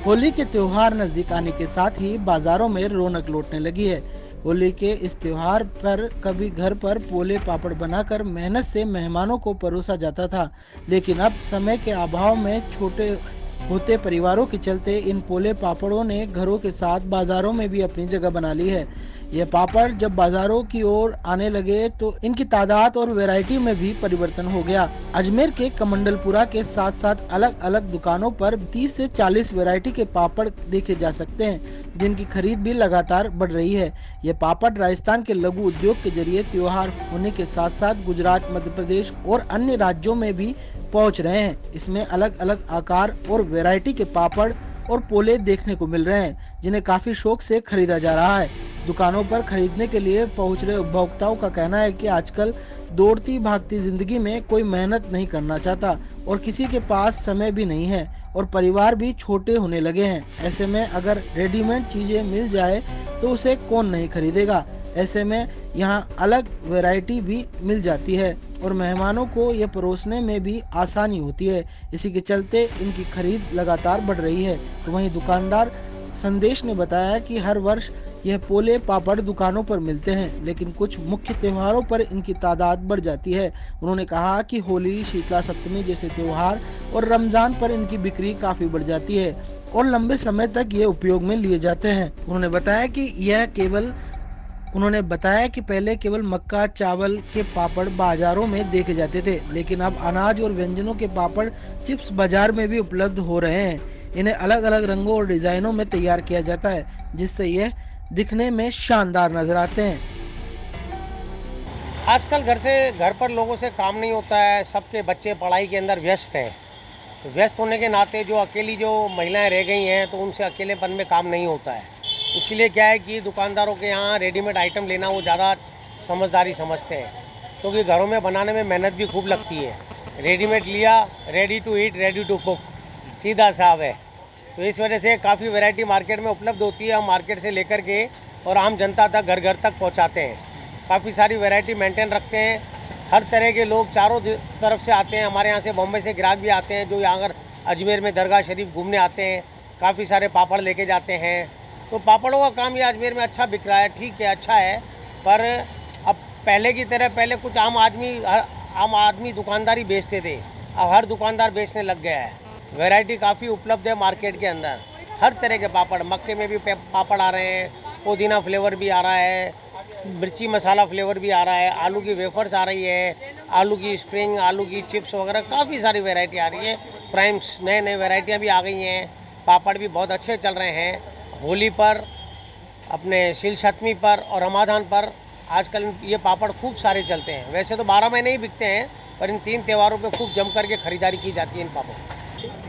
होली के त्योहार नजदीक आने के साथ ही बाजारों में रौनक लौटने लगी है। होली के इस त्योहार पर कभी घर पर पोले पापड़ बनाकर मेहनत से मेहमानों को परोसा जाता था, लेकिन अब समय के अभाव में छोटे होते परिवारों के चलते इन पोले पापड़ों ने घरों के साथ बाजारों में भी अपनी जगह बना ली है। ये पापड़ जब बाजारों की ओर आने लगे तो इनकी तादाद और वैरायटी में भी परिवर्तन हो गया। अजमेर के कमंडलपुरा के साथ साथ अलग अलग दुकानों पर 30 से 40 वैरायटी के पापड़ देखे जा सकते हैं, जिनकी खरीद भी लगातार बढ़ रही है। ये पापड़ राजस्थान के लघु उद्योग के जरिए त्योहार होने के साथ साथ गुजरात, मध्य प्रदेश और अन्य राज्यों में भी पहुंच रहे हैं। इसमें अलग अलग आकार और वैरायटी के पापड़ और पोले देखने को मिल रहे हैं, जिन्हें काफी शौक से खरीदा जा रहा है। दुकानों पर खरीदने के लिए पहुंच रहे उपभोक्ताओं का कहना है कि आजकल दौड़ती भागती जिंदगी में कोई मेहनत नहीं करना चाहता और किसी के पास समय भी नहीं है और परिवार भी छोटे होने लगे हैं। ऐसे में अगर रेडीमेड चीजें मिल जाए तो उसे कौन नहीं खरीदेगा। ऐसे में यहाँ अलग वैरायटी भी मिल जाती है और मेहमानों को यह परोसने में भी आसानी होती है। इसी के चलते इनकी खरीद लगातार बढ़ रही है। तो वहीं दुकानदार संदेश ने बताया कि हर वर्ष यह पोले पापड़ दुकानों पर मिलते हैं, लेकिन कुछ मुख्य त्योहारों पर इनकी तादाद बढ़ जाती है। उन्होंने कहा कि होली, शीतला सप्तमी जैसे त्योहार और रमजान पर इनकी बिक्री काफी बढ़ जाती है और लंबे समय तक ये उपयोग में लिए जाते हैं। उन्होंने बताया कि पहले केवल मक्का चावल के पापड़ बाजारों में देखे जाते थे, लेकिन अब अनाज और व्यंजनों के पापड़ चिप्स बाजार में भी उपलब्ध हो रहे हैं। इन्हें अलग अलग रंगों और डिजाइनों में तैयार किया जाता है, जिससे यह दिखने में शानदार नजर आते हैं। आजकल घर पर लोगों से काम नहीं होता है, सबके बच्चे पढ़ाई के अंदर व्यस्त हैं। तो व्यस्त होने के नाते जो अकेली जो महिलाएं रह गई हैं तो उनसे अकेलेपन में काम नहीं होता है। इसीलिए क्या है कि दुकानदारों के यहाँ रेडीमेड आइटम लेना वो ज़्यादा समझदारी समझते हैं, क्योंकि घरों में बनाने में मेहनत भी खूब लगती है। रेडीमेड लिया, ready to eat, ready to cook, सीधा साहब है। तो इस वजह से काफ़ी वैरायटी मार्केट में उपलब्ध होती है। हम मार्केट से लेकर के और आम जनता तक घर घर तक पहुंचाते हैं। काफ़ी सारी वैरायटी मेंटेन रखते हैं। हर तरह के लोग चारों तरफ से आते हैं। हमारे यहाँ से बॉम्बे से ग्राहक भी आते हैं जो यहाँ अगर अजमेर में दरगाह शरीफ घूमने आते हैं। काफ़ी सारे पापड़ लेके जाते हैं। तो पापड़ों का काम ये अजमेर में अच्छा बिक रहा है, ठीक है, अच्छा है। पर अब पहले की तरह पहले कुछ आम आदमी दुकानदारी बेचते थे, अब हर दुकानदार बेचने लग गया है। वैरायटी काफ़ी उपलब्ध है मार्केट के अंदर। हर तरह के पापड़, मक्के में भी पापड़ आ रहे हैं, पुदीना फ्लेवर भी आ रहा है, मिर्ची मसाला फ्लेवर भी आ रहा है, आलू की वेफर्स आ रही है, आलू की स्प्रिंग, आलू की चिप्स वगैरह काफ़ी सारी वैरायटी आ रही है। प्राइम्स नए वैरायटियाँ भी आ गई हैं। पापड़ भी बहुत अच्छे चल रहे हैं। होली पर, अपने शील सप्तमी पर और रमादान पर आजकल ये पापड़ खूब सारे चलते हैं। वैसे तो 12 महीने ही बिकते हैं, पर इन 3 त्योहारों पे खूब जम करके खरीदारी की जाती है इन पापड़ों।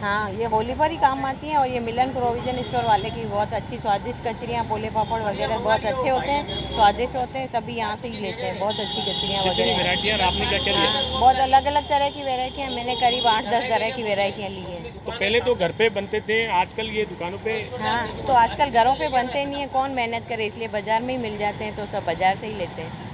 हाँ, ये होली पर ही काम आती हैं और ये मिलन प्रोविजन स्टोर वाले की बहुत अच्छी स्वादिष्ट कचरियाँ, पोले पापड़ वगैरह बहुत अच्छे होते हैं, स्वादिष्ट होते हैं। सभी यहाँ से ही लेते हैं। बहुत अच्छी कचरियाँ वगैरह। वैरायटियाँ आपने क्या क्या लिया? हाँ, बहुत अलग अलग तरह की वैरायटियाँ, मैंने करीब 8-10 तरह की वैरायटियाँ ली हैं। तो पहले तो घर पे बनते थे, आजकल ये दुकानों पे। हाँ, तो आजकल घरों पे बनते नहीं है, कौन मेहनत करे, इसलिए बाजार में ही मिल जाते हैं, तो सब बाजार से ही लेते हैं।